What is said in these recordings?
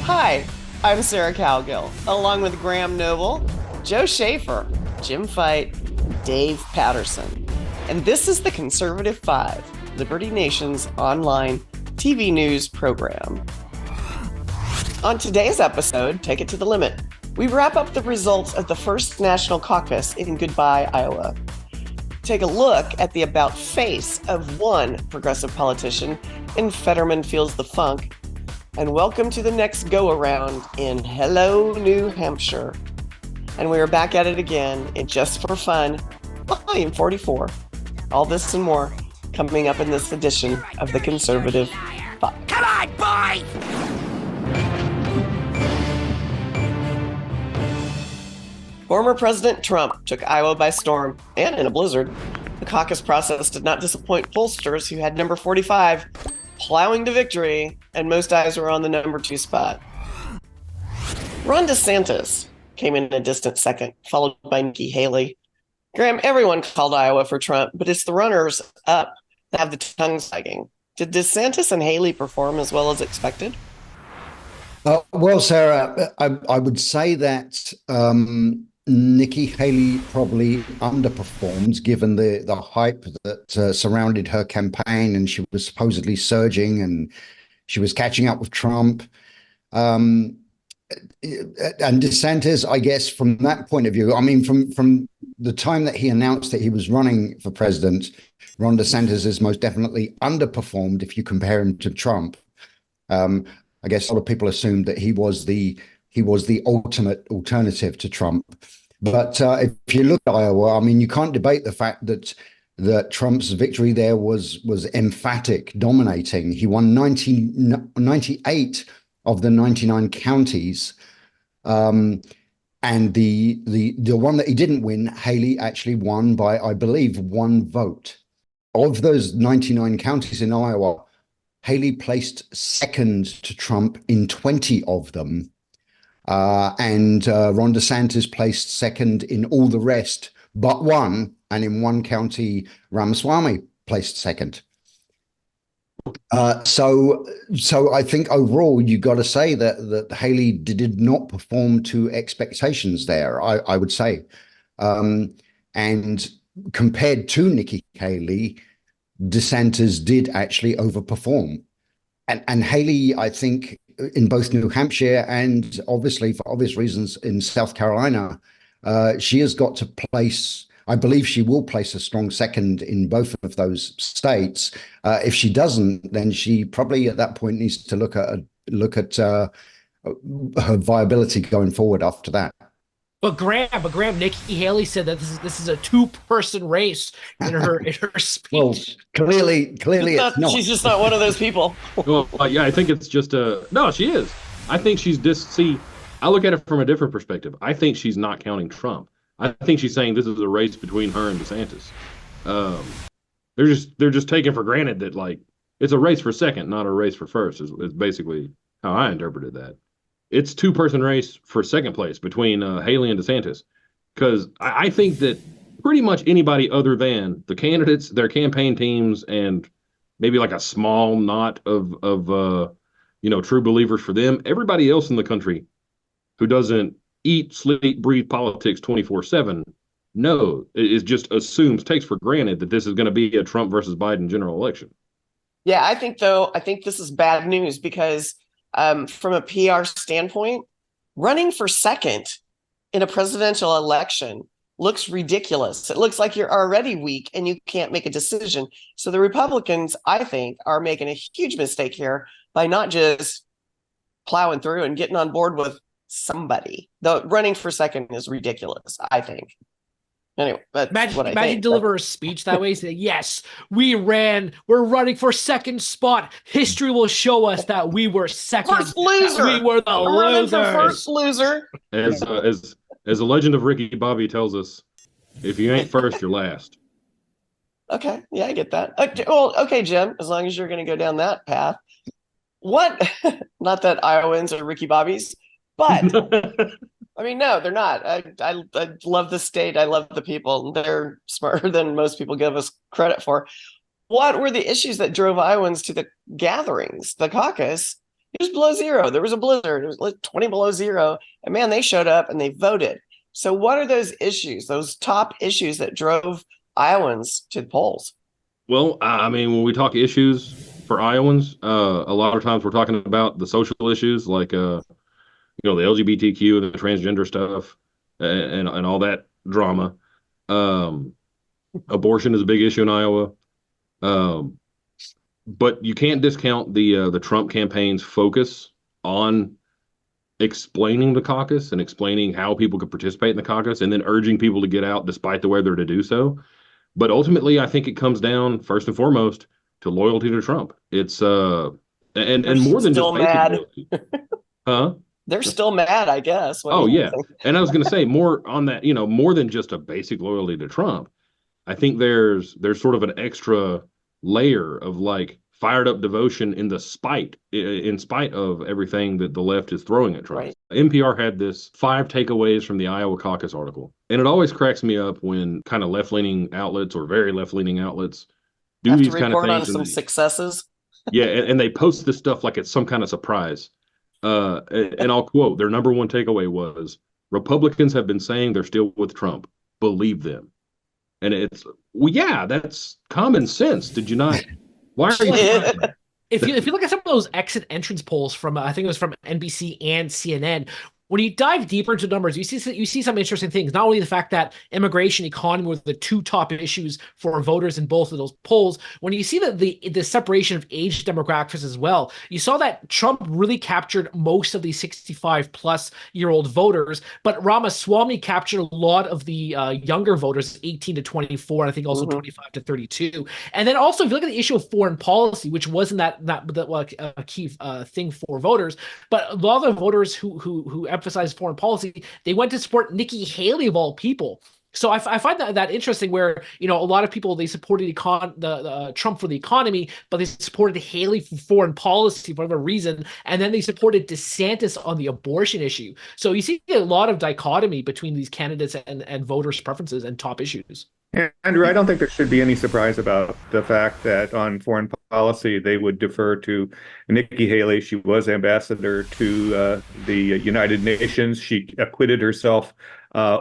Hi, I'm Sarah Cowgill, along with Graham Noble, Joe Schaefer, Jim Fight, Dave Patterson. And this is the Conservative Five, Liberty Nation's online TV news program. On today's episode, Take It to the Limit, we wrap up the results of the first national caucus in Goodbye, Iowa. Take a look at the about face of one progressive politician in Fetterman Feels the Funk, and welcome to the next go-around in Hello, New Hampshire. And we are back at it again in Just for Fun, volume 44. All this and more coming up in this edition of the Conservative Five. Come on, boy! Former President Trump took Iowa by storm, and in a blizzard. The caucus process did not disappoint pollsters who had number 45 plowing to victory, and most eyes were on the number 2 spot. Ron DeSantis came in a distant second, followed by Nikki Haley. Graham, everyone called Iowa for Trump, but it's the runners up that have the tongue wagging. Did DeSantis and Haley perform as well as expected? Well, Sarah, I would say that Nikki Haley probably underperformed given the hype that surrounded her campaign, and she was supposedly surging and she was catching up with Trump. And DeSantis, I guess, from that point of view, I mean, from the time that he announced that he was running for president, Ron DeSantis is most definitely underperformed if you compare him to Trump. I guess a lot of people assumed that he was the ultimate alternative to Trump. But if you look at Iowa, I mean, you can't debate the fact that Trump's victory there was emphatic, dominating. He won 98 of the 99 counties. And the one that he didn't win, Haley actually won by, I believe, 1 vote. Of those 99 counties in Iowa, Haley placed second to Trump in 20 of them. And Ron DeSantis placed second in all the rest but one, and in one county, Ramaswamy placed second. So I think overall you got to say that Haley did not perform to expectations there, I would say. And compared to Nikki Haley, DeSantis did actually overperform. And Haley, I think, in both New Hampshire and obviously for obvious reasons in South Carolina, she has got to place, I believe she will place a strong second in both of those states. If she doesn't, then she probably at that point needs to look at her viability going forward after that. But Graham, Nikki Haley said that this is a 2-person race in her speech. Well, clearly it's not. She's just not one of those people. Well, yeah, I think it's just no, she is. I think she's see, I look at it from a different perspective. I think she's not counting Trump. I think she's saying this is a race between her and DeSantis. They're just taking for granted that like it's a race for second, not a race for first. Is basically how I interpreted that. It's 2-person race for second place between Haley and DeSantis, because I think that pretty much anybody other than the candidates, their campaign teams, and maybe like a small knot of true believers for them, everybody else in the country who doesn't eat, sleep, breathe politics 24/7, it just assumes, takes for granted that this is going to be a Trump versus Biden general election. Yeah, I think this is bad news because from a PR standpoint, running for second in a presidential election looks ridiculous. It looks like you're already weak and you can't make a decision. So the Republicans, I think, are making a huge mistake here by not just plowing through and getting on board with somebody. The running for second is ridiculous, I think. Anyway, that's what I think. Imagine deliver a speech that way, saying, yes, we're running for second spot. History will show us that we were second. First loser. We were the losers. First loser. As the legend of Ricky Bobby tells us, if you ain't first, you're last. Okay, yeah, I get that. Okay, Jim, as long as you're going to go down that path. What? Not that Iowans are Ricky Bobbies, but I mean, no, they're not. I love the state. I love the people. They're smarter than most people give us credit for. What were the issues that drove Iowans to the gatherings, the caucus, It was below zero. There was a blizzard. It was like 20 below zero. And man, they showed up and they voted. So what are those issues, those top issues that drove Iowans to the polls? Well, I mean, when we talk issues for Iowans, a lot of times we're talking about the social issues like, the LGBTQ and the transgender stuff and all that drama. Abortion is a big issue in Iowa. But you can't discount the Trump campaign's focus on explaining the caucus and explaining how people could participate in the caucus and then urging people to get out despite the weather to do so. But ultimately, I think it comes down first and foremost to loyalty to Trump. It's and more than just mad. loyalty. Huh? They're still mad, I guess. Oh, yeah. And I was going to say more on that, more than just a basic loyalty to Trump. I think there's sort of an extra layer of like fired up devotion in spite of everything that the left is throwing at Trump. Right. NPR had this 5 takeaways from the Iowa caucus article. And it always cracks me up when kind of left-leaning outlets or very left-leaning outlets do these kind of things. On some successes. Yeah, and they post this stuff like it's some kind of surprise. And I'll quote, their number one takeaway was, Republicans have been saying they're still with Trump. Believe them. And it's, well, yeah, that's common sense. Did you not? Why are you? If you look at some of those exit entrance polls from, I think it was from NBC and CNN, when you dive deeper into numbers, you see some interesting things. Not only the fact that immigration, economy were the 2 top issues for voters in both of those polls. When you see that the separation of age demographics as well, you saw that Trump really captured most of the 65-plus-year-old voters, but Ramaswamy captured a lot of the younger voters, 18 to 24, and I think also 25 to 32. And then also, if you look at the issue of foreign policy, which wasn't a key thing for voters, but a lot of the voters who emphasized foreign policy, they went to support Nikki Haley of all people. So I find that interesting where, a lot of people, they supported Trump for the economy, but they supported Haley for foreign policy for whatever reason. And then they supported DeSantis on the abortion issue. So you see a lot of dichotomy between these candidates and voters' preferences and top issues. Andrew, I don't think there should be any surprise about the fact that on foreign policy, they would defer to Nikki Haley. She was ambassador to the United Nations. She acquitted herself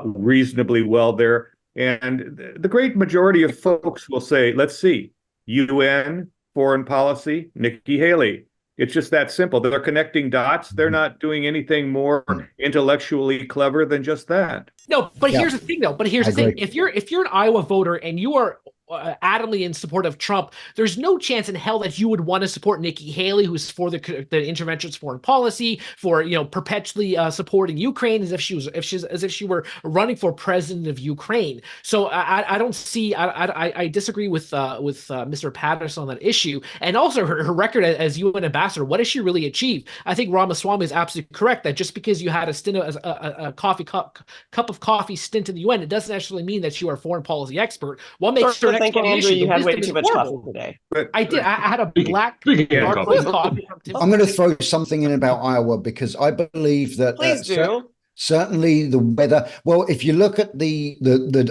reasonably well there. And the great majority of folks will say, let's see, UN, foreign policy, Nikki Haley. It's just that simple. They're connecting dots. They're not doing anything more intellectually clever than just that. No, but here's the thing, though. If you're an Iowa voter and you are adamantly in support of Trump, there's no chance in hell that you would want to support Nikki Haley, who's for the interventionist foreign policy, for perpetually supporting Ukraine as if she were running for president of Ukraine. So I don't see. I disagree with Mr. Patterson on that issue, and also her record as UN ambassador. What has she really achieved? I think Ramaswamy is absolutely correct that just because you had a stint as a cup of coffee stint in the UN, it doesn't actually mean that you are a foreign policy expert. What makes sure thinking, Andrew, you had way too much coffee today. I did. I had a black dark coffee. I'm going to throw something in about Iowa because I believe that Please do. Certainly the weather. Well, if you look at the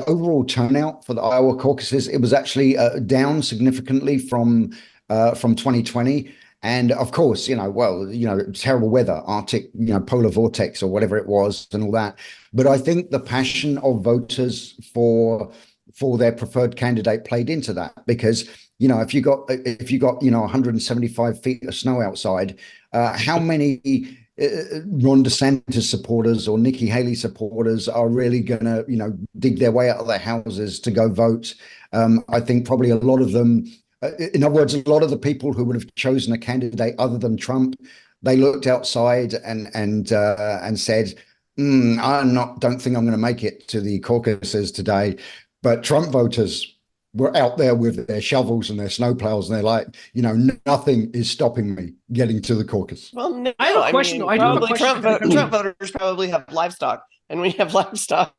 overall turnout for the Iowa caucuses, it was actually down significantly from 2020. And of course, terrible weather, Arctic, polar vortex or whatever it was and all that. But I think the passion of voters for their preferred candidate played into that because, if you got 175 feet of snow outside, how many Ron DeSantis supporters or Nikki Haley supporters are really going to, dig their way out of their houses to go vote? I think probably a lot of them, in other words, a lot of the people who would have chosen a candidate other than Trump, they looked outside and said, don't think I'm going to make it to the caucuses today. But Trump voters were out there with their shovels and their snowplows, and they're like, nothing is stopping me getting to the caucus. Well, no, I have a question. Trump voters probably have livestock, and when you have livestock,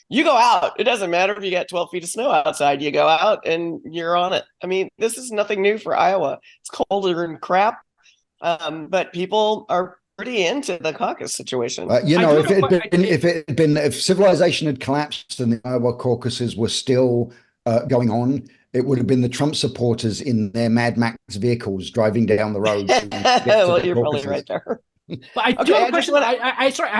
you go out. It doesn't matter if you got 12 feet of snow outside. You go out and you're on it. I mean, this is nothing new for Iowa. It's colder and crap, but people are pretty into the caucus situation. If civilization had collapsed and the Iowa caucuses were still going on, It would have been the Trump supporters in their Mad Max vehicles driving down the road. Well, you're probably right there. But I do Okay, have I a just question. wanna- Sorry, I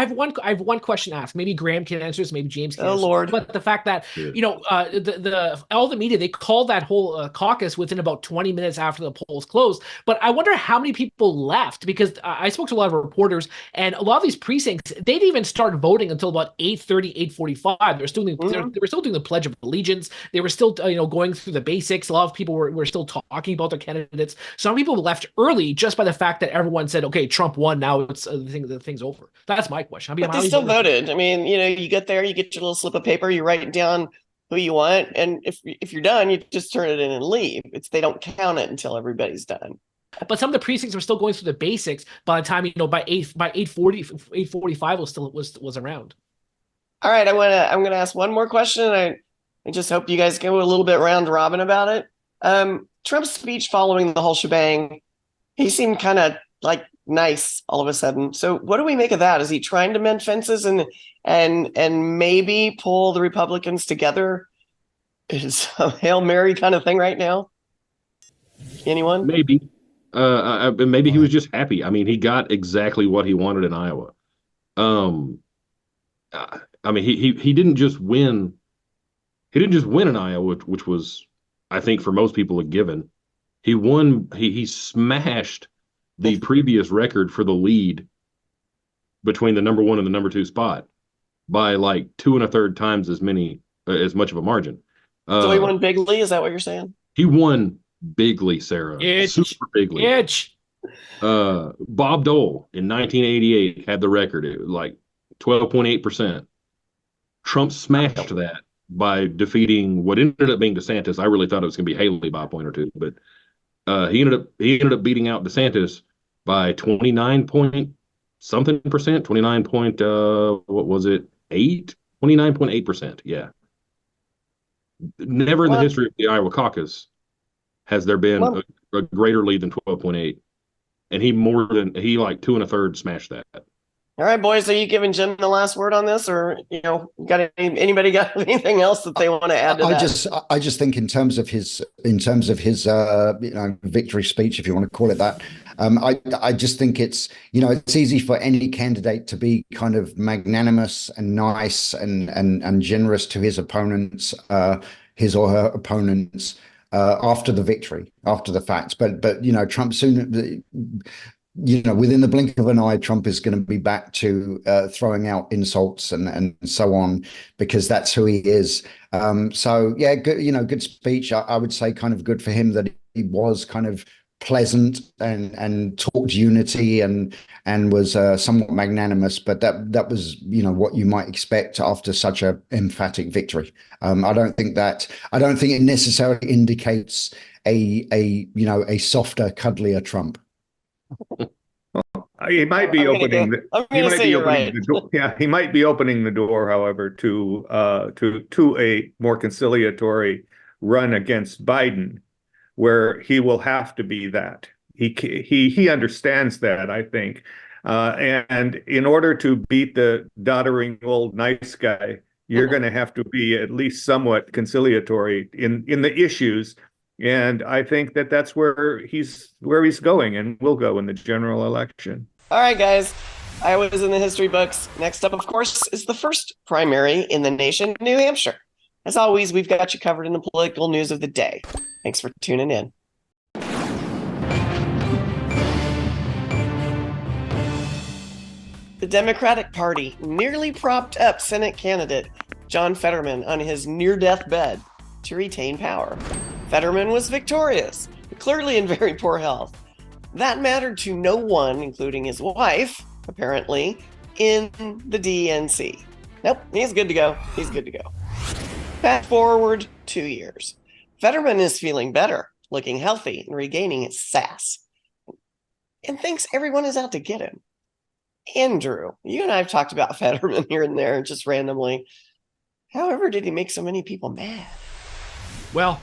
have one question to ask. Maybe Graham can answer this. Maybe James can Oh, answer. Lord. But the fact that Yeah. the all the media, they called that whole caucus within about 20 minutes after the polls closed. But I wonder how many people left, because I spoke to a lot of reporters, and a lot of these precincts, they didn't even start voting until about 8:30, 8:45. They're still doing, they were still doing the Pledge of Allegiance. They were still going through the basics. A lot of people were still talking about their candidates. Some people left early just by the fact that everyone said, "Okay, Trump won. Now it's the thing's over." That's my question. But they still voted. I mean, you get there, you get your little slip of paper, you write down who you want, and if you're done, you just turn it in and leave. They don't count it until everybody's done. But some of the precincts were still going through the basics by the time by 8:40, 8:45 was around. All right, I'm gonna ask one more question. I just hope you guys go a little bit round robin about it. Trump's speech following the whole shebang, he seemed kind of like nice all of a sudden. So what do we make of that? Is he trying to mend fences and maybe pull the Republicans together? Is a Hail Mary kind of thing right now? Anyone? Maybe. Maybe he was just happy. I mean, he got exactly what he wanted in Iowa. I mean, he didn't just win. He didn't just win in Iowa, which was, I think, for most people a given. He won. He smashed the previous record for the lead between the number 1 and the number 2 spot by like 2 1/3 times as much of a margin. So he won bigly. Is that what you're saying? He won bigly, Sarah. Super bigly. Bob Dole in 1988 had the record. It was like 12.8%. Trump smashed that by defeating what ended up being DeSantis. I really thought it was going to be Haley by a point or two, but he ended up beating out DeSantis by 29 point something percent, 29 point what was it? 29.8%. Yeah. Never in the history of the Iowa caucus has there been a greater lead than 12.8. And he like 2 1/3 smashed that. All right, boys, are you giving Jim the last word on this, or anybody got anything else that they want to add to that? I just think in terms of his victory speech, if you want to call it that, I just think it's easy for any candidate to be kind of magnanimous and nice and generous to his opponents, his or her opponents, after the victory, after the fact. But Trump soon, within the blink of an eye, Trump is going to be back to throwing out insults and so on, because that's who he is. So yeah, good speech. I would say kind of good for him that he was kind of pleasant and talked unity and was somewhat magnanimous, but that was what you might expect after such a emphatic victory. I don't think it necessarily indicates a softer, cuddlier Trump. He might be opening the door. Yeah, he might be opening the door, however, to a more conciliatory run against Biden, where he will have to be that. He understands that, I think, and in order to beat the doddering old nice guy, you're going to have to be at least somewhat conciliatory in the issues. And I think that's where he's going and will go in the general election. All right, guys. Iowa's in the history books. Next up, of course, is the first primary in the nation, New Hampshire. As always, we've got you covered in the political news of the day. Thanks for tuning in. The Democratic Party nearly propped up Senate candidate John Fetterman on his near-death bed to retain power. Fetterman was victorious, but clearly in very poor health. That mattered to no one, including his wife, apparently, in the DNC. Nope, he's good to go. He's good to go. Fast forward 2 years. Fetterman is feeling better, looking healthy, and regaining his sass. And thinks everyone is out to get him. Andrew, you and I have talked about Fetterman here and there, just randomly. However, did he make so many people mad? Well,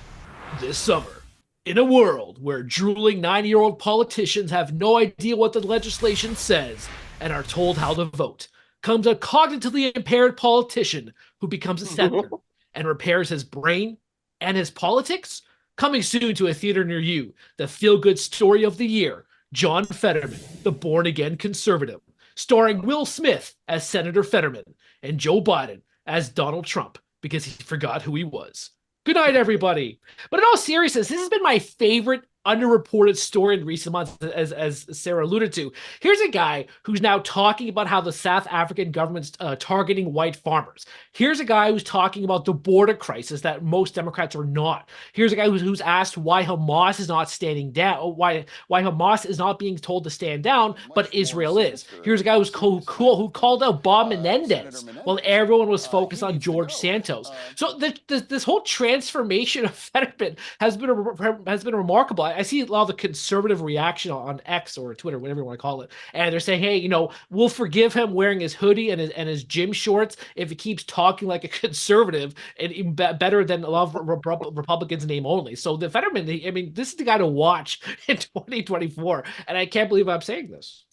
this summer, in a world where drooling 90-year-old politicians have no idea what the legislation says and are told how to vote, comes a cognitively impaired politician who becomes a senator and repairs his brain and his politics Coming soon to a theater near you, the feel-good story of the year, John Fetterman, the born-again conservative, starring Will Smith as Senator Fetterman and Joe Biden as Donald Trump because he forgot who he was. Good night, everybody. But in all seriousness, this has been my favorite underreported story in recent months, as Sarah alluded to. Here's a guy who's now talking about how the South African government's targeting white farmers. Here's a guy who's talking about the border crisis that most Democrats are not. Here's a guy who's asked why Hamas is not standing down, why Hamas is not being told to stand down, but Israel is. Here's a guy who called out Bob Menendez while everyone was focused on George Santos. So this whole transformation of Fetterman has been remarkable. I see a lot of the conservative reaction on X or Twitter, whatever you want to call it, and they're saying, "Hey, we'll forgive him wearing his hoodie and his gym shorts if he keeps talking like a conservative, and even better than a lot of Republicans name only." So the Fetterman, this is the guy to watch in 2024, and I can't believe I'm saying this.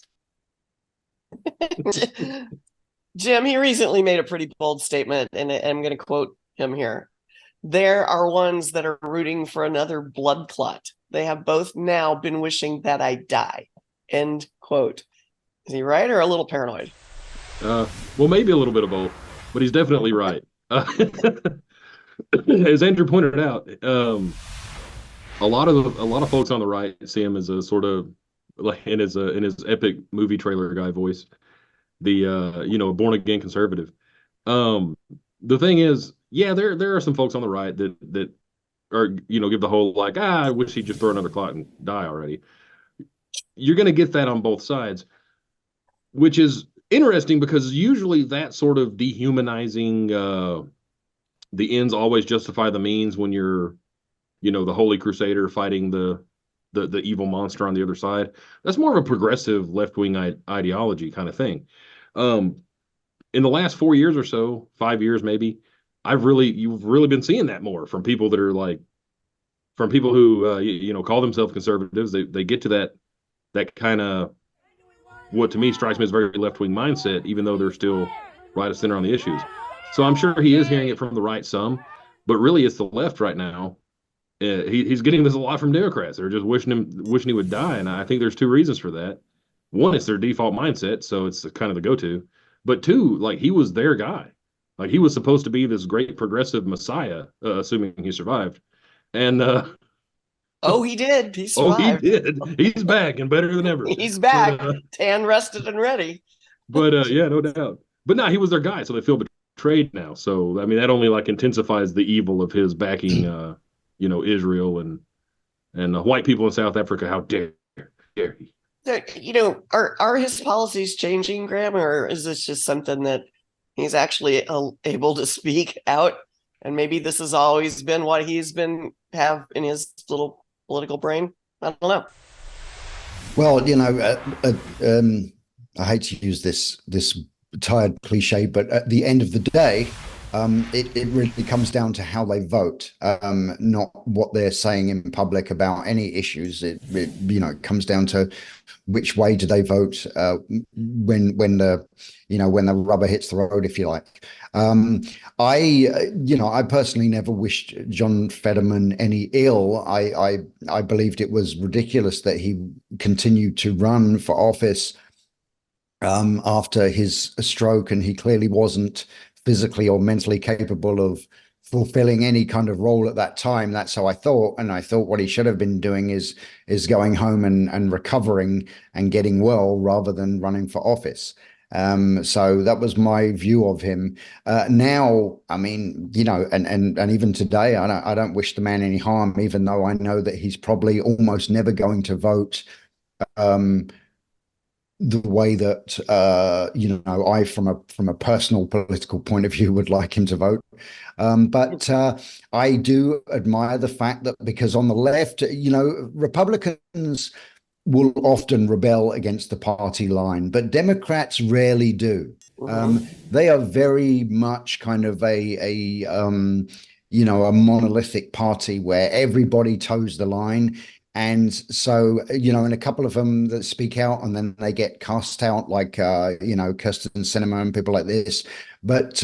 Jim, he recently made a pretty bold statement, and I'm going to quote him here. There are ones that are rooting for another blood clot. They have both now been wishing that I die. End quote. Is he right or a little paranoid? Well, maybe a little bit of both, but he's definitely right. As Andrew pointed out, a lot of folks on the right see him as a sort of like in his epic movie trailer guy voice, the born again conservative. The thing is, yeah, there are some folks on the right that are give the whole like, I wish he'd just throw another clot and die already. You're going to get that on both sides, which is interesting because usually that sort of dehumanizing, the ends always justify the means when you're, the holy crusader fighting the evil monster on the other side. That's more of a progressive left-wing ideology kind of thing. In the last 4 years or so, 5 years maybe, you've really been seeing that more from people that are like, from people who call themselves conservatives. They get to that kind of what to me strikes me as very left-wing mindset, even though they're still right of center on the issues. So I'm sure he is hearing it from the right some, but really it's the left right now. He's getting this a lot from Democrats. They're just wishing he would die, and I think there's two reasons for that. One, it's their default mindset, so it's kind of the go-to. But two, like, he was their guy. Like, he was supposed to be this great progressive messiah, assuming he survived. And he did. He survived. He did. He's back and better than ever. He's back, tan, rested, and ready. But yeah, no doubt. But no, he was their guy, so they feel betrayed now. So I mean, that only like intensifies the evil of his backing, Israel and white people in South Africa. How dare he? Are his policies changing, Graham, or is this just something that he's actually able to speak out? And maybe this has always been what he's have in his little political brain. I don't know. Well, I hate to use this tired cliche, but at the end of the day, it really comes down to how they vote, not what they're saying in public about any issues. It comes down to which way do they vote when the rubber hits the road, if you like. I personally never wished John Fetterman any ill. I believed it was ridiculous that he continued to run for office after his stroke, and he clearly wasn't physically or mentally capable of fulfilling any kind of role at that time. That's how I thought. And I thought what he should have been doing is going home and recovering and getting well rather than running for office. So that was my view of him. Now, I mean, and even today, I don't wish the man any harm, even though I know that he's probably almost never going to vote the way that I, from a personal political point of view, would like him to vote. But I do admire the fact that, because on the left, Republicans will often rebel against the party line, but Democrats rarely do. They are very much kind of a monolithic party where everybody toes the line. And so, and a couple of them that speak out and then they get cast out, like, Kirsten Sinema and people like this. But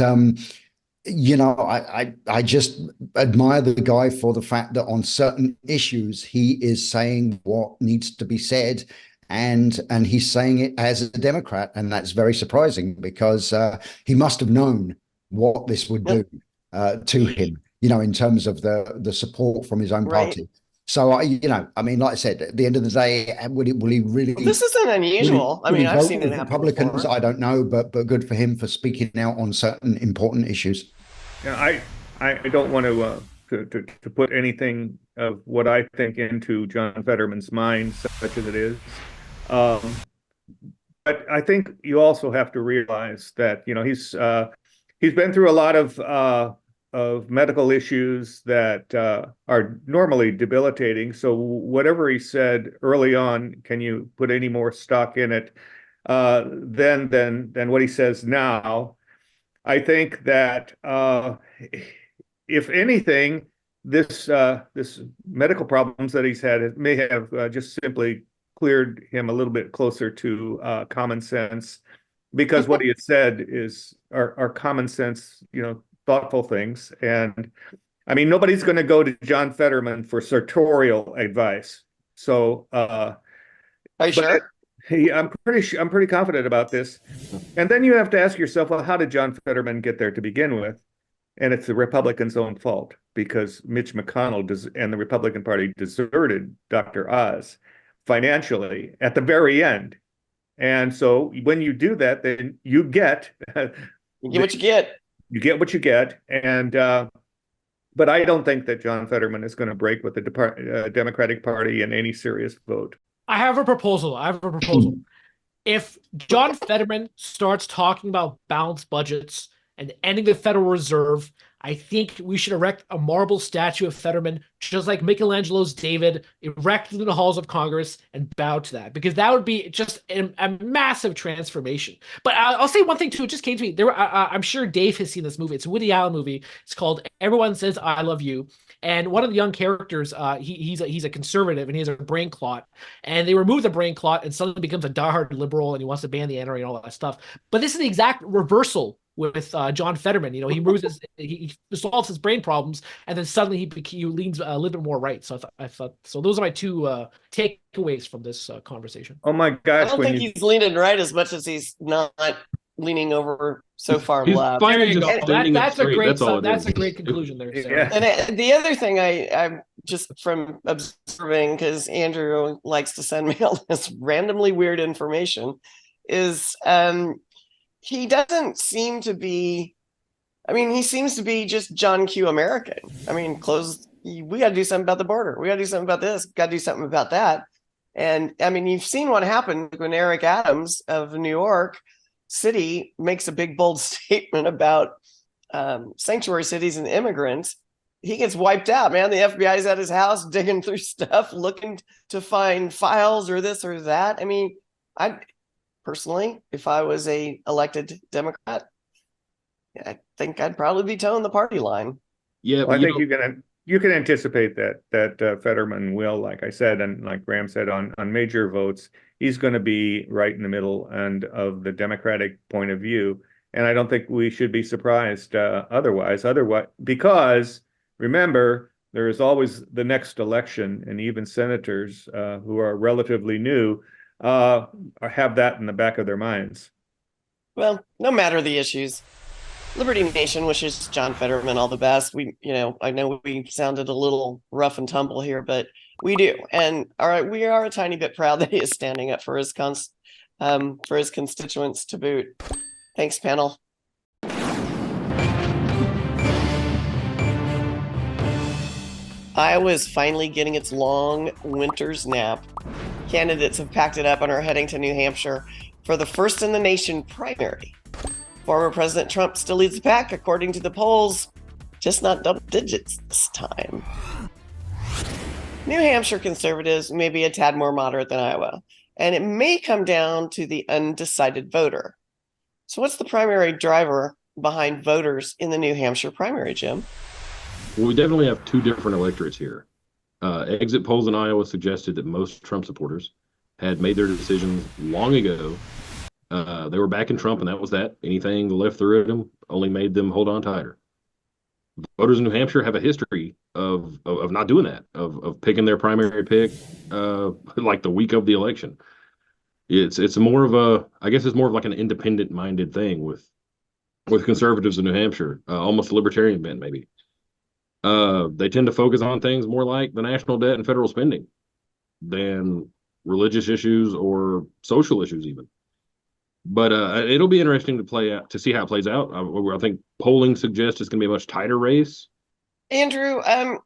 I just admire the guy for the fact that on certain issues he is saying what needs to be said, and he's saying it as a Democrat, and that's very surprising because he must have known what this would do to him, in terms of the support from his own party. So I mean, like I said, at the end of the day, will he really? Well, this isn't unusual. I mean, I've seen it happen Republicans. before. I don't know, but good for him for speaking out on certain important issues. Yeah, I don't want to put anything of what I think into John Fetterman's mind, such as it is. But I think you also have to realize that he's been through a lot of medical issues that are normally debilitating. So whatever he said early on, can you put any more stock in it than what he says now? I think that if anything, this medical problems that he's had may have just simply cleared him a little bit closer to common sense, because what he has said are common sense, thoughtful things. And I mean, nobody's going to go to John Fetterman for sartorial advice. So, are you sure? I'm pretty confident about this. And then you have to ask yourself, well, how did John Fetterman get there to begin with? And it's the Republicans' own fault, because Mitch McConnell and the Republican Party deserted Dr. Oz financially at the very end. And so when you do that, then you get what you get. You get what you get. And but I don't think that John Fetterman is going to break with the Democratic Party in any serious vote. I have a proposal. If John Fetterman starts talking about balanced budgets and ending the Federal Reserve, I think we should erect a marble statue of Fetterman, just like Michelangelo's David, erected in the halls of Congress, and bow to that, because that would be just a massive transformation. But I'll say one thing too. It just came to me. I'm sure Dave has seen this movie. It's a Woody Allen movie. It's called Everyone Says I Love You. And one of the young characters, he's a conservative, and he has a brain clot. And they remove the brain clot, and suddenly becomes a diehard liberal, and he wants to ban the NRA and all that stuff. But this is the exact reversal with John Fetterman. He moves he solves his brain problems, and then suddenly he leans a little bit more right. So I thought so. Those are my two takeaways from this conversation. Oh my gosh! I don't think he's leaning right as much as he's not leaning over so far left. That's a great conclusion there. Yeah. And the other thing I'm just from observing, because Andrew likes to send me all this randomly weird information, is he doesn't seem to be, he seems to be just John Q. American. We got to do something about the border. We got to do something about this. Got to do something about that. And you've seen what happened when Eric Adams of New York City makes a big, bold statement about sanctuary cities and immigrants. He gets wiped out, man. The FBI's at his house digging through stuff, looking to find files or this or that. I personally, if I was a elected Democrat, I think I'd probably be towing the party line. Yeah, well, I think you can anticipate that Fetterman will, like I said, and like Graham said, on major votes, he's going to be right in the middle and of the Democratic point of view. And I don't think we should be surprised otherwise, because remember, there is always the next election, and even senators who are relatively new have that in the back of their minds. Well, no matter the issues, Liberty Nation wishes John Fetterman all the best. I know we sounded a little rough and tumble here, but we do. And all right, we are a tiny bit proud that he is standing up for his constituents to boot. Thanks, panel. Iowa is finally getting its long winter's nap. Candidates have packed it up and are heading to New Hampshire for the first in the nation primary. Former President Trump still leads the pack, according to the polls, just not double digits this time. New Hampshire conservatives may be a tad more moderate than Iowa, and it may come down to the undecided voter. So what's the primary driver behind voters in the New Hampshire primary, Jim? Well, we definitely have two different electorates here. Exit polls in Iowa suggested that most Trump supporters had made their decisions long ago. They were backing Trump, and that was that. Anything the left threw at them only made them hold on tighter. voters in New Hampshire have a history of not doing that, of picking their primary pick like the week of the election. It's more of a, I guess it's more of like an independent minded thing with conservatives in New Hampshire, almost a libertarian bent maybe. They tend to focus on things more like the national debt and federal spending than religious issues or social issues even. But it'll be interesting to play out to see how it plays out. I think polling suggests it's going to be a much tighter race. Andrew, I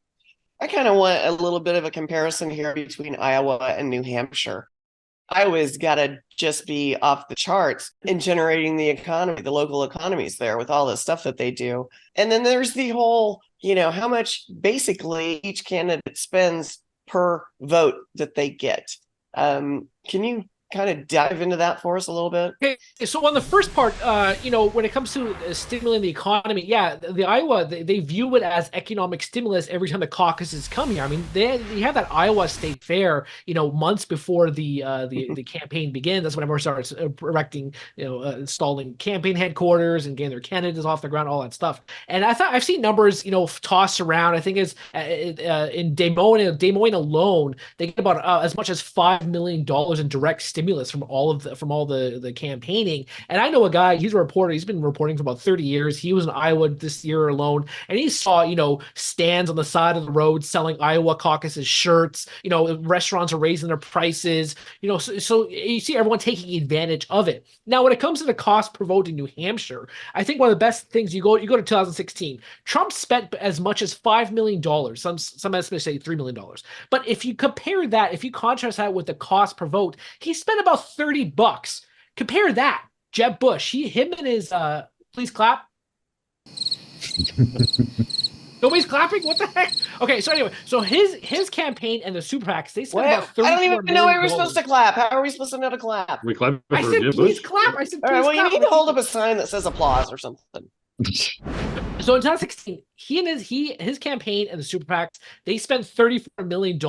kind of want a little bit of a comparison here between Iowa and New Hampshire. Iowa's got to just be off the charts in generating the economy, the local economies there with all the stuff that they do. And then there's the whole, how much basically each candidate spends per vote that they get. Can you kind of dive into that for us a little bit? Okay, so on the first part, when it comes to stimulating the economy, yeah, the Iowa they view it as economic stimulus every time the caucuses come here. I mean, they have that Iowa State Fair, months before the campaign begins. That's when everyone starts erecting, installing campaign headquarters and getting their candidates off the ground, all that stuff. And I've seen numbers, tossed around. I think it's in Des Moines alone, they get about as much as $5 million in direct stimulus from all the campaigning. And I know a guy, he's a reporter, he's been reporting for about 30 years. He was in Iowa this year alone, and he saw, stands on the side of the road selling Iowa caucuses shirts. Restaurants are raising their prices, so you see everyone taking advantage of it. Now, when it comes to the cost per vote in New Hampshire, I think one of the best things, you go to 2016, Trump spent as much as $5 million. Some estimates say $3 million. But if you contrast that with the cost per vote, he spent about $30. Compare that. Jeb Bush, him and his please clap. Nobody's clapping? What the heck? Okay, so anyway, so his campaign and the super PACs, they spent about $34 I don't even know why we're supposed to million. clap. How are we supposed to know to clap? We clap I for said Jeb please Bush. clap. I said All please right, well, clap. you need to hold up a sign that says applause or something. So in 2016, his campaign and the super PACs, they spent $34 million.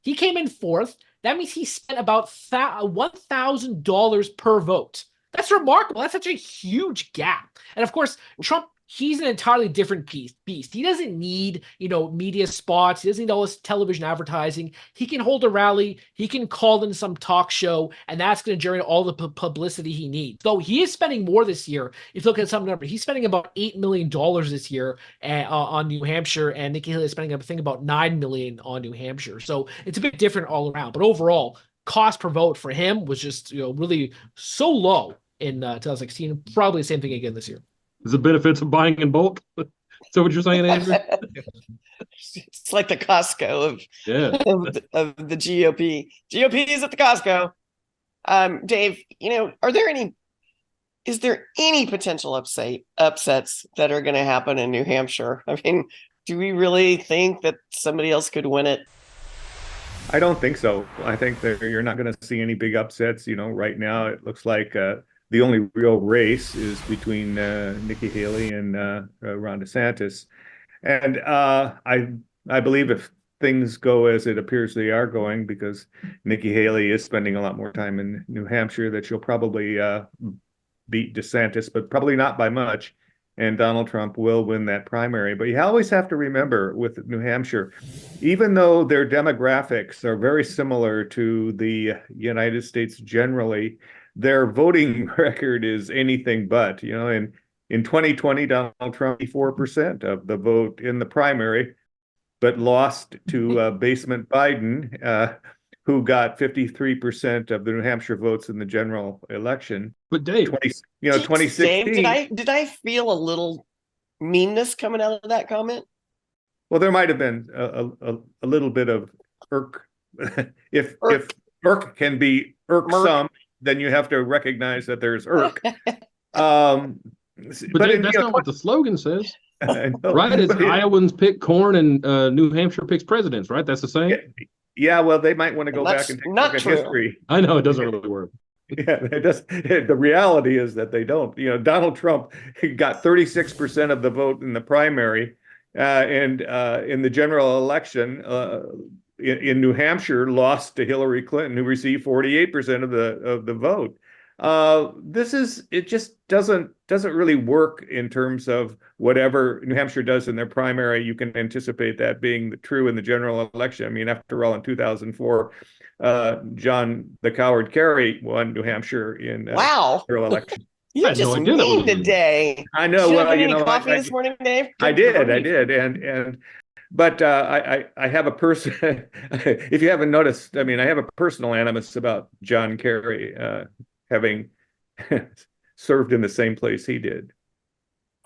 He came in fourth. That means he spent about $1,000 per vote. That's remarkable. That's such a huge gap. And of course, Trump, he's an entirely different beast. He doesn't need, media spots. He doesn't need all this television advertising. He can hold a rally. He can call in some talk show, and that's going to generate all the publicity he needs. Though he is spending more this year. If you look at some number, he's spending about $8 million this year on New Hampshire, and Nikki Haley is spending, I think, about $9 million on New Hampshire. So it's a bit different all around. But overall, cost per vote for him was just, really so low in 2016. Probably the same thing again this year. The benefits of buying in bulk. Is that what you're saying, Andrew? It's like the Costco of the GOP. GOP is at the Costco. Dave, is there any potential upsets that are going to happen in New Hampshire? I mean, do we really think that somebody else could win it? I don't think so. I think that you're not going to see any big upsets. Right now it looks like the only real race is between Nikki Haley and Ron DeSantis. And I believe if things go as it appears they are going, because Nikki Haley is spending a lot more time in New Hampshire, that she'll probably beat DeSantis, but probably not by much. And Donald Trump will win that primary. But you always have to remember with New Hampshire, even though their demographics are very similar to the United States generally, their voting record is anything but. In 2020, Donald Trump 4% of the vote in the primary, but lost to basement Biden, who got 53% of the New Hampshire votes in the general election. But Dave, 2016. Dave, did I feel a little meanness coming out of that comment? Well, there might have been a little bit of irk. If irk can be irksome, then you have to recognize that there's irk. but Dave, that's not what the slogan says. Right? It's Iowans pick corn and New Hampshire picks presidents, right? That's the same? Yeah, well, they might want to go back and take a look at history. I know it doesn't really work. Yeah, it does. The reality is that they don't. Donald Trump got 36% of the vote in the primary, and in the general election in New Hampshire, lost to Hillary Clinton, who received 48% of the vote. it just doesn't really work in terms of whatever New Hampshire does in their primary. You can anticipate that being true in the general election. I mean, after all, in 2004, John the Coward Kerry won New Hampshire in Wow. general election. I You're had no just idea that was mean illegal. today. I know. Did you not Well, get any coffee this morning, Dave? I Good did, grief. but I have a person. If you haven't noticed, I mean, I have a personal animus about John Kerry, having served in the same place he did.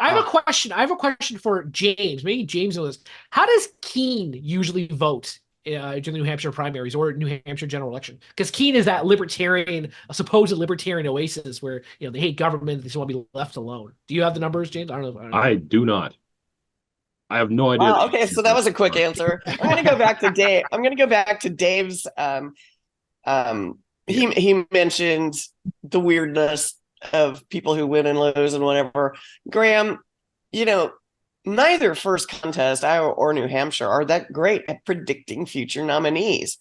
I have a question. I have a question for James. Maybe James knows this. How does Keene usually vote during the New Hampshire primaries or New Hampshire general election? Because Keene is that libertarian, a supposed libertarian oasis where they hate government, they just want to be left alone. Do you have the numbers, James? I don't know. I do not. I have no idea. Wow. Okay, so that was a quick answer. I'm going to go back to Dave. I'm going to go back to Dave's. He mentioned the weirdness of people who win and lose and whatever. Graham, neither first contest, Iowa or New Hampshire, are that great at predicting future nominees.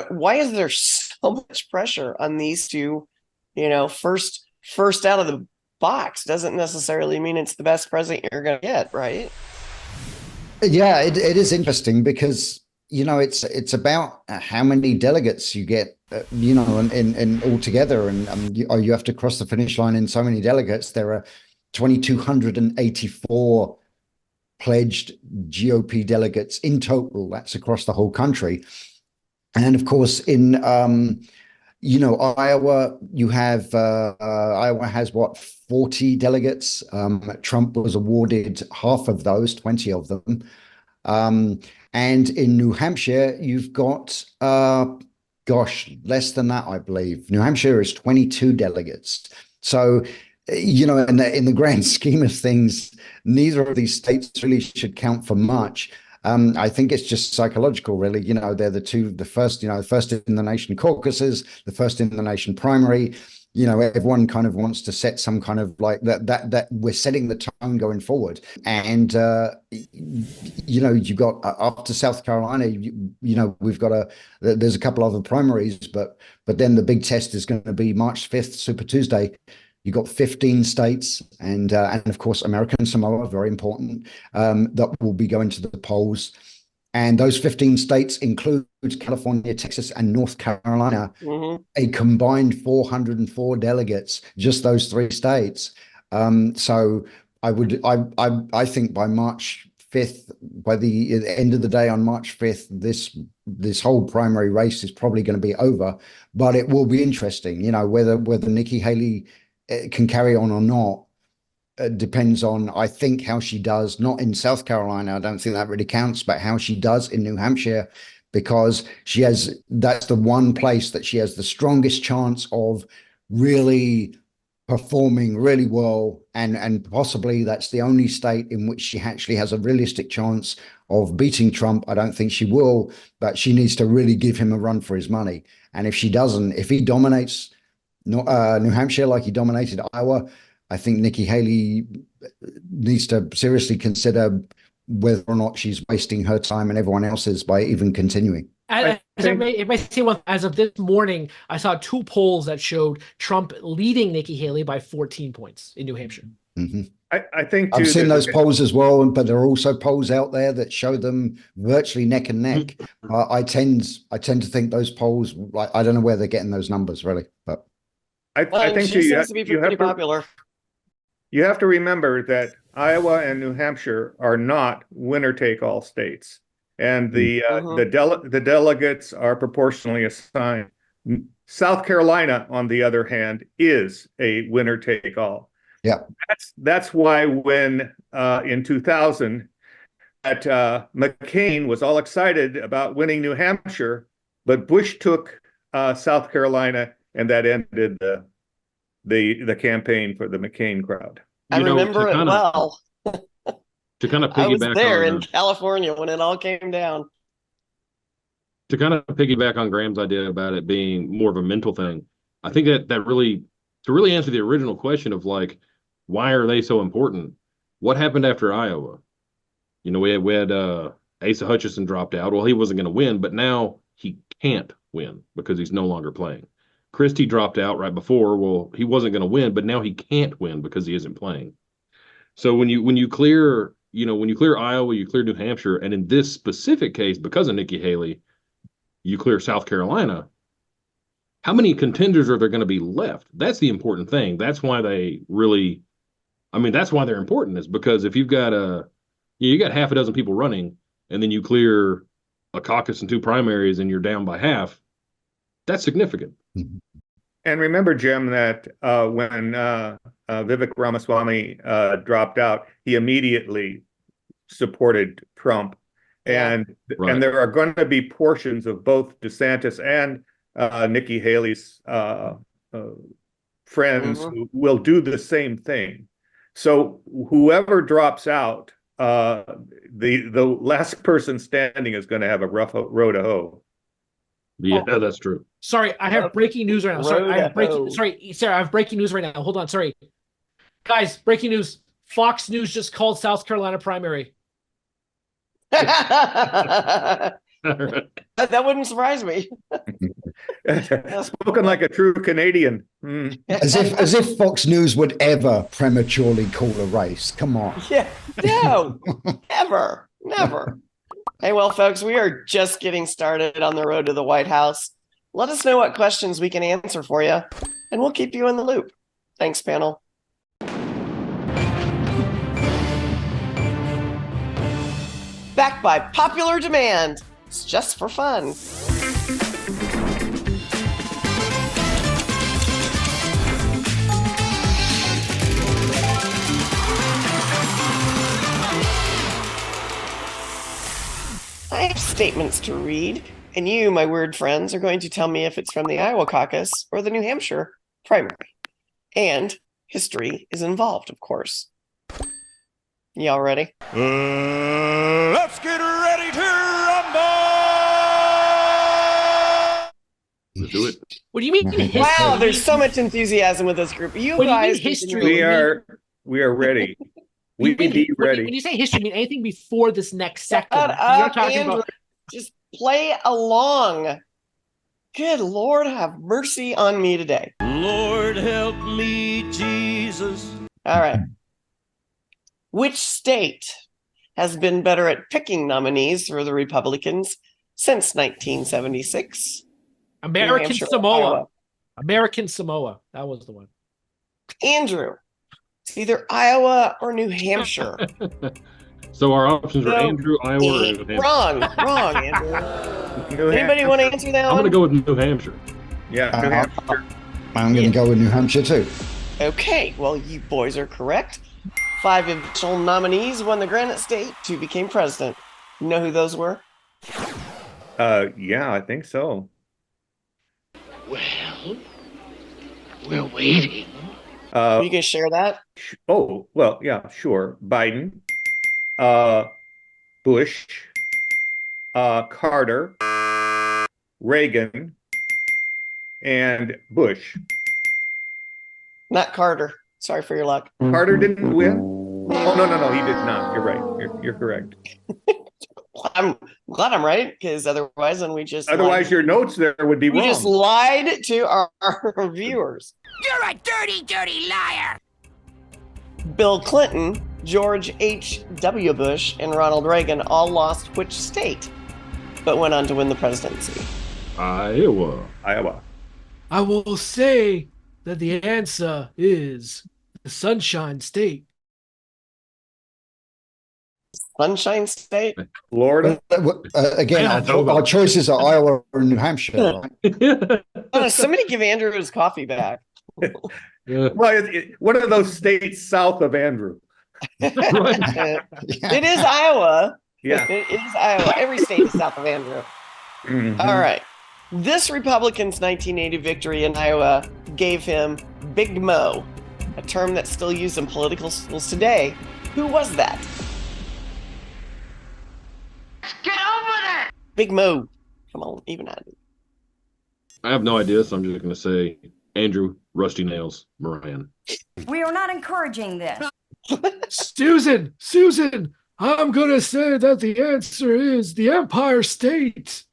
Why is there so much pressure on these two? First out of the box doesn't necessarily mean it's the best president you're going to get, right? Yeah, it is interesting because it's about how many delegates you get, and all together, and you have to cross the finish line in so many delegates. There are 2,284 pledged GOP delegates in total. That's across the whole country, and of course in Iowa, you have Iowa has 40 delegates. Trump was awarded half of those, 20 of them. And in New Hampshire, you've got, less than that, I believe. New Hampshire is 22 delegates. So, in the grand scheme of things, neither of these states really should count for much. I think it's just psychological, really. They're the first in the nation caucuses, the first in the nation primary. Everyone kind of wants to set some kind of like that we're setting the tone going forward. And, you got after South Carolina, we've got there's a couple other primaries, but then the big test is going to be March 5th, Super Tuesday. You got 15 states and of course American Samoa, very important, that will be going to the polls. And those 15 states include California, Texas, and North Carolina, a combined 404 delegates, just those three states. So I think by March 5th, by the end of the day on March 5th, this whole primary race is probably going to be over, but it will be interesting, whether Nikki Haley can carry on or not. Depends on, I think, how she does, not in South Carolina. I don't think that really counts, but how she does in New Hampshire, because that's the one place that she has the strongest chance of really performing really well. And possibly that's the only state in which she actually has a realistic chance of beating Trump. I don't think she will, but she needs to really give him a run for his money. And if he dominates New Hampshire like he dominated Iowa, I think Nikki Haley needs to seriously consider whether or not she's wasting her time and everyone else's by even continuing. If I say one, as of this morning, I saw two polls that showed Trump leading Nikki Haley by 14 points in New Hampshire. Mm-hmm. I think I've seen those polls as well, but there are also polls out there that show them virtually neck and neck. I tend to think those polls, like, I don't know where they're getting those numbers really, but I think she seems to be pretty popular. You have to remember that Iowa and New Hampshire are not winner-take-all states, and the delegates are proportionally assigned. South Carolina, on the other hand, is a winner-take-all. Yeah, that's why when in 2000 that McCain was all excited about winning New Hampshire, but Bush took South Carolina, and that ended the campaign for the McCain crowd. I remember it well. To kind of piggyback, I was there in California when it all came down. To kind of piggyback on Graham's idea about it being more of a mental thing, I think that really, to really answer the original question of like, why are they so important? What happened after Iowa? We had Asa Hutchinson dropped out. Well, he wasn't going to win, but now he can't win because he's no longer playing. Christie dropped out right before. Well, he wasn't going to win, but now he can't win because he isn't playing. So when you clear, when you clear Iowa, you clear New Hampshire, and in this specific case, because of Nikki Haley, you clear South Carolina. How many contenders are there going to be left? That's the important thing. That's why they really, that's why they're important, is because if you've got you got half a dozen people running, and then you clear a caucus and 2 primaries, and you're down by half, that's significant. And remember, Jim, that when Vivek Ramaswamy dropped out, he immediately supported Trump. And there are going to be portions of both DeSantis and Nikki Haley's friends who will do the same thing. So whoever drops out, the last person standing is going to have a rough road to hoe. Yeah, that's true. Sorry, I have breaking news right now. Sorry, Sarah, I have breaking news right now. Hold on, sorry. Guys, breaking news. Fox News just called South Carolina primary. That wouldn't surprise me. Spoken like a true Canadian. As if Fox News would ever prematurely call a race. Come on. Yeah, no, ever, never. Hey, well, folks, we are just getting started on the road to the White House. Let us know what questions we can answer for you, and we'll keep you in the loop. Thanks, panel. Back by popular demand. It's just for fun. I have statements to read, and you, my weird friends, are going to tell me if it's from the Iowa caucus or the New Hampshire primary. And history is involved, of course. Y'all ready? Let's get ready to rumble! Let's do it. What do you mean history? Wow, there's so much enthusiasm with this group. You guys, history? We are ready. We be ready. When you say history, you mean anything before this next second? You're talking about just play along. Good Lord, have mercy on me today. Lord help me, Jesus. All right. Which state has been better at picking nominees for the Republicans since 1976? American Samoa. American Samoa. That was the one. Andrew, it's either Iowa or New Hampshire. So our options are Andrew, Iowa, or New Hampshire. Wrong, Andrew. Anybody want to answer that one? I'm going to go with New Hampshire. Yeah, New Hampshire. I'm going to go with New Hampshire too. Okay, well, you boys are correct. 5 additional nominees won the Granite State to become president. You know who those were? Yeah, I think so. Well, we're waiting. You can share that? Oh, well, yeah, sure. Biden, Bush, Carter, Reagan, and Bush. Not Carter. Sorry for your luck. Carter didn't win? Oh, no, he did not. You're right. You're correct. I'm glad I'm right, because otherwise then we just your notes there would be wrong. We just lied to our viewers. You're a dirty, dirty liar. Bill Clinton, George H.W. Bush, and Ronald Reagan all lost which state, but went on to win the presidency? Iowa. I will say that the answer is the Sunshine State. Sunshine State? Florida? Again, our choices are Iowa or New Hampshire. Somebody give Andrew his coffee back. Well, one of those states south of Andrew. It is Iowa. Yeah. It is Iowa. Every state is south of Andrew. Mm-hmm. All right. This Republican's 1980 victory in Iowa gave him Big Mo, a term that's still used in political schools today. Who was that? Get over there! Big Mo. Come on, even at it. I have no idea, so I'm just going to say Andrew Rusty Nails Moran. We are not encouraging this. Susan, I'm going to say that the answer is the Empire State.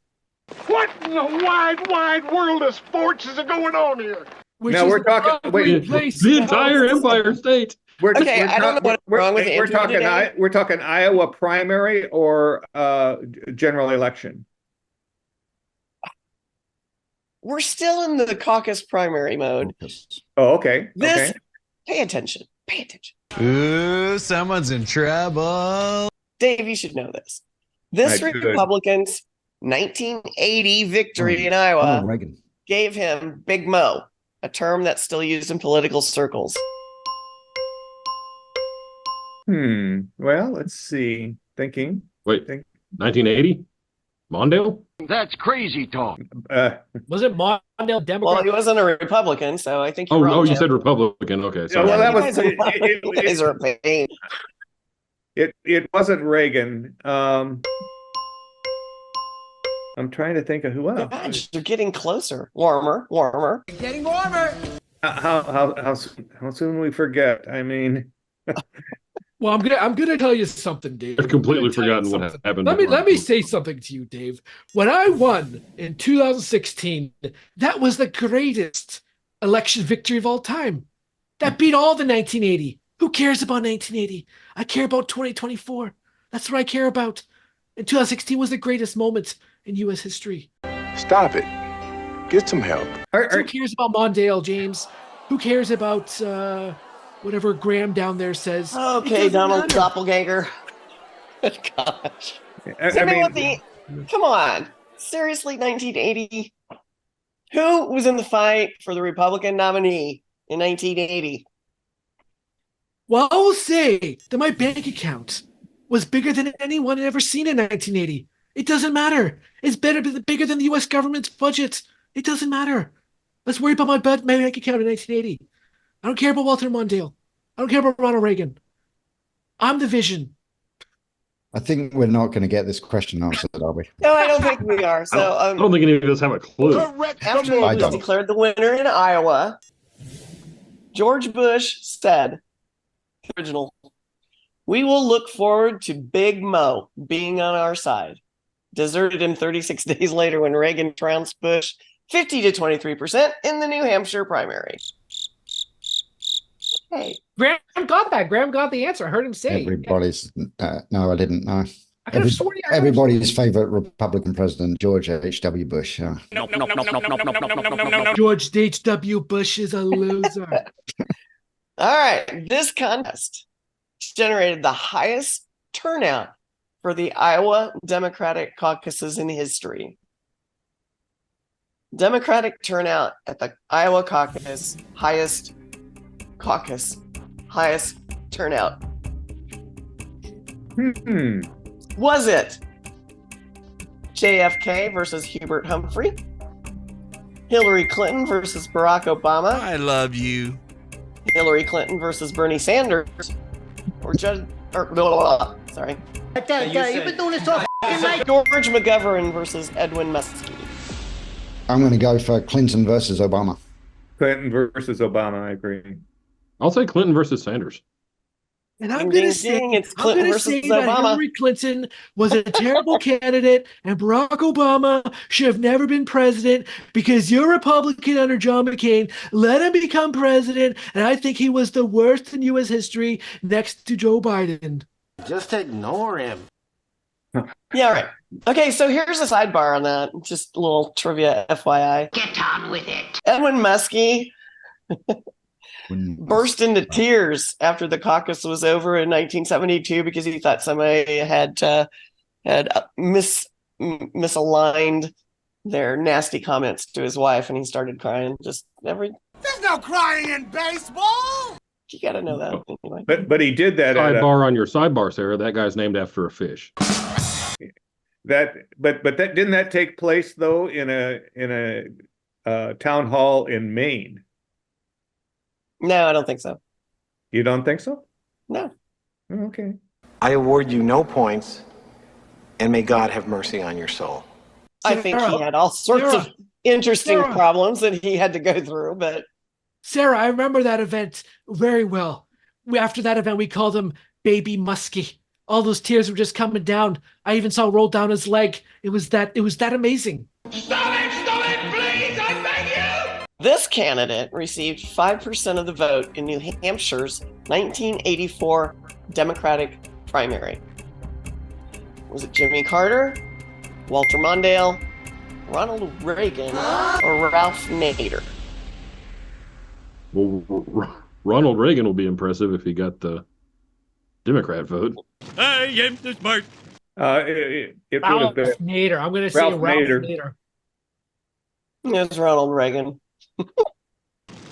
What in the wide world of sports is going on here? Which Now is we're the talking. lovely Wait, place The in entire Kansas. Empire State. Okay, I don't know what's wrong with we're Andrew talking. today. We're talking Iowa primary or general election. We're still in the caucus primary mode. Oh, okay. This, Okay. pay attention. Pay attention. Ooh, someone's in trouble. Dave, you should know this. This I should. Republican's 1980 victory in Ronald Iowa Reagan. gave him Big Mo, a term that's still used in political circles. Well, let's see. Thinking. Wait, 1980? Mondale? That's crazy talk. Was it Mondale Well, Democrat? he wasn't a Republican, so I think you're Oh, wrong. you Tim. said Republican. Okay, Yeah, sorry. well, that You was guys are- you guys are a pain. it. Wasn't Reagan. I'm trying to think of who else. Gosh, you're getting closer. Warmer. How soon we forget? I mean, Well, I'm gonna tell you something, Dave. I've completely I'm gonna tell you forgotten what something. happened. Let me say something to you, Dave. When I won in 2016, that was the greatest election victory of all time. That beat all the 1980. Who cares about 1980? I care about 2024. That's what I care about. And 2016 was the greatest moment in U.S. history. Stop it. Get some help. Who cares about Mondale, James? Who cares about whatever Graham down there says? It Okay, doesn't Donald matter. Doppelganger. Gosh. I mean, Come on. Seriously, 1980? Who was in the fight for the Republican nominee in 1980? Well, I will say that my bank account was bigger than anyone had ever seen in 1980. It doesn't matter. It's bigger than the U.S. government's budget. It doesn't matter. Let's worry about my bank account in 1980. I don't care about Walter Mondale. I don't care about Ronald Reagan. I'm the vision. I think we're not going to get this question answered, are we? No, I don't think we are. So, I don't think any of us have a clue. after he I was don't. declared the winner in Iowa, George Bush said, original, "We will look forward to Big Mo being on our side." Deserted him 36 days later when Reagan trounced Bush 50 to 23% in the New Hampshire primary. Hey, Graham got that. Graham got the answer. I heard him say. Everybody's no, I didn't know. I could have sworn he- Everybody's favorite Republican president, George H.W. Bush. George H.W. Bush is a loser. all right. This contest generated the highest turnout for the Iowa Democratic caucuses in history. Democratic turnout at the Iowa highest turnout. Was it JFK versus Hubert Humphrey? Hillary Clinton versus Barack Obama? I love you. Hillary Clinton versus Bernie Sanders? Or sorry. You've been doing this all night. George McGovern versus Edwin Muskie? I'm going to go for Clinton versus Obama. Clinton versus Obama. I agree. I'll say Clinton versus Sanders. And I'm Ding, going ding, to say, ding, it's Clinton I'm gonna versus say that Obama. Hillary Clinton was a terrible candidate and Barack Obama should have never been president because you're Republican under John McCain. Let him become president. And I think he was the worst in U.S. history next to Joe Biden. Just ignore him. Yeah, right. Okay, so here's a sidebar on that. Just a little trivia FYI. Get on with it. Edwin Muskie burst into tears after the caucus was over in 1972 because he thought somebody had misaligned their nasty comments to his wife, and he started crying. There's no crying in baseball. You got to know that anyway. But he did that at Sidebar on your sidebar, Sarah. That guy's named after a fish. but that didn't that take place though in a town hall in Maine? No, I don't think so. You don't think so? No. Oh, okay. I award you no points, and may God have mercy on your soul. I think he had all sorts of interesting Sarah. problems that he had to go through, but Sarah, I remember that event very well. After that event, we called him Baby Muskie. All those tears were just coming down. I even saw it roll down his leg. It was that amazing. Stop it, please, I beg you! This candidate received 5% of the vote in New Hampshire's 1984 Democratic primary. Was it Jimmy Carter, Walter Mondale, Ronald Reagan, or Ralph Nader? Well, Ronald Reagan will be impressive if he got the Democrat vote. I am the smart. It would Ralph have been Nader. I'm going to say Ralph Ralph Nader. Nader. It was Ronald Reagan.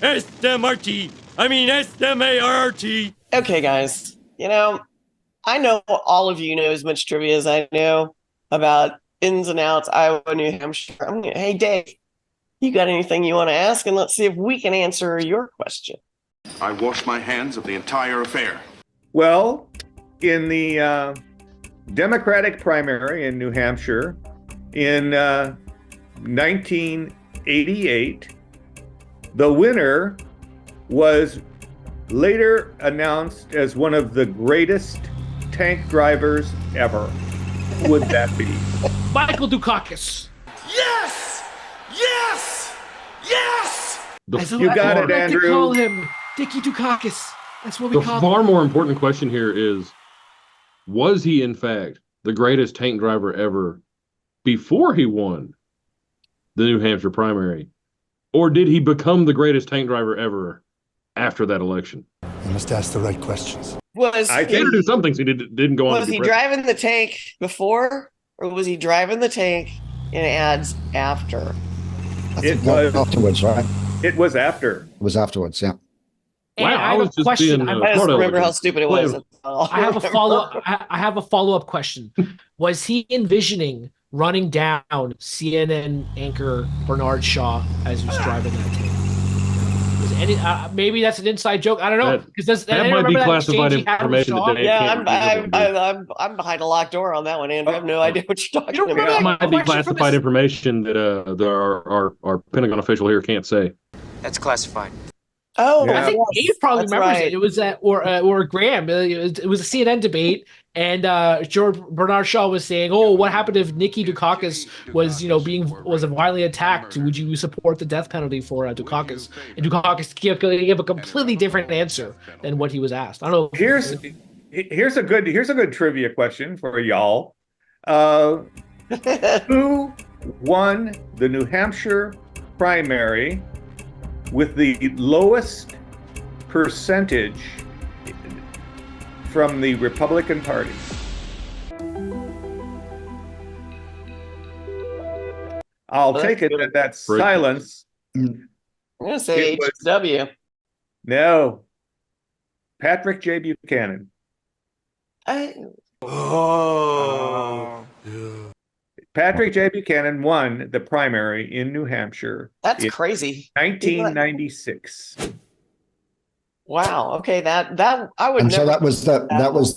S-M-R-T. I mean S-M-A-R-R-T. Okay, guys. I know all of you know as much trivia as I know about ins and outs, Iowa, New Hampshire. Hey, Dave, you got anything you want to ask? And let's see if we can answer your question. I wash my hands of the entire affair. Well, in the Democratic primary in New Hampshire in 1988, the winner was later announced as one of the greatest tank drivers ever. Who would that be? Michael Dukakis. Yes! Yes! Yes! You got it, Andrew. To call him Dickie Dukakis. That's what we The call far him. more important question here is, was he in fact the greatest tank driver ever before he won the New Hampshire primary? Or did he become the greatest tank driver ever after that election? You must ask the right questions. I can do some things he didn't go on. Was he driving the tank before, or was he driving the tank in ads after? It was afterwards, right? It was after. It was afterwards, yeah. And Wow, I have a question. I just remember how stupid it was. I have a follow-up. I have a follow-up question. Was he envisioning running down CNN anchor Bernard Shaw as he was driving that tank? Was any maybe that's an inside joke? I don't know, because that might be classified information. I'm behind a locked door on that one, Andrew. I have no idea what you're talking about. That might be classified information that our Pentagon official here can't say. That's classified. Oh, I think Dave probably that's remembers right. it. It was that, or Graham. It was a CNN debate, and George Bernard Shaw was saying, "Oh, what happened if Nikki Dukakis was violently attacked? Would you support the death penalty for Dukakis?" And Dukakis gave a completely different answer than what he was asked. I don't know. Here's a good trivia question for y'all. Who won the New Hampshire primary with the lowest percentage from the Republican Party? I'll take it that that's silence. I'm going to say HW. No. Patrick J. Buchanan. Patrick J. Buchanan won the primary in New Hampshire. That's crazy. 1996. Wow. Okay, that I would. And never so that was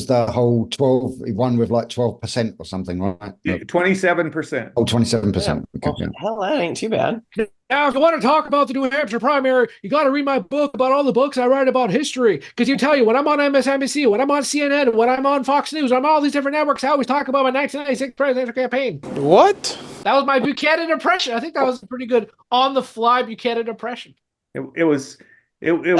the whole 12. He won with like 12% or something, right? 27%. Oh, 27%. Yeah. Okay, yeah. Hell, that ain't too bad. Now, if you want to talk about the New Hampshire primary, you got to read my book about all the books I write about history. Because you tell you, when I'm on MSNBC, when I'm on CNN, when I'm on Fox News, I'm on all these different networks, I always talk about my 1996 presidential campaign. What? That was my Buchanan impression. I think that was a pretty good on-the-fly Buchanan impression. It was. I don't know.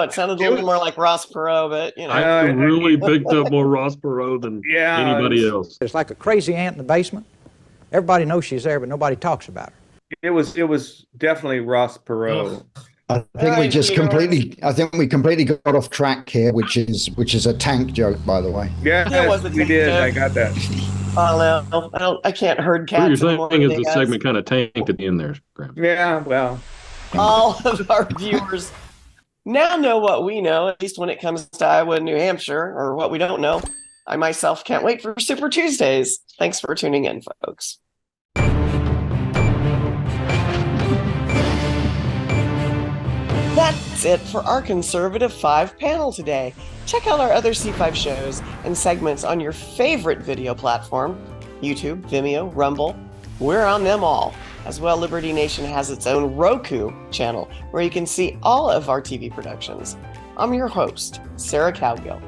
It sounded a little more like Ross Perot, but you know. I really picked up more Ross Perot than anybody else. It's like a crazy ant in the basement. Everybody knows she's there, but nobody talks about her. It was definitely Ross Perot. I think we completely got off track here, which is a tank joke, by the way. Yeah, we did. Joke. I got that. Oh no, I can't herd cats. What you're anymore, saying is the guys. segment kind of tanked at the end there, Graham. Yeah, well. All of our viewers now know what we know, at least when it comes to Iowa and New Hampshire, or what we don't know. I myself can't wait for Super Tuesdays. Thanks for tuning in, folks. That's it for our Conservative 5 panel today. Check out our other C5 shows and segments on your favorite video platform, YouTube, Vimeo, Rumble. We're on them all. As well, Liberty Nation has its own Roku channel where you can see all of our TV productions. I'm your host, Sarah Cowgill.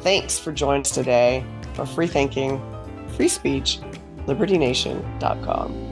Thanks for joining us today for Free Thinking, Free Speech, LibertyNation.com.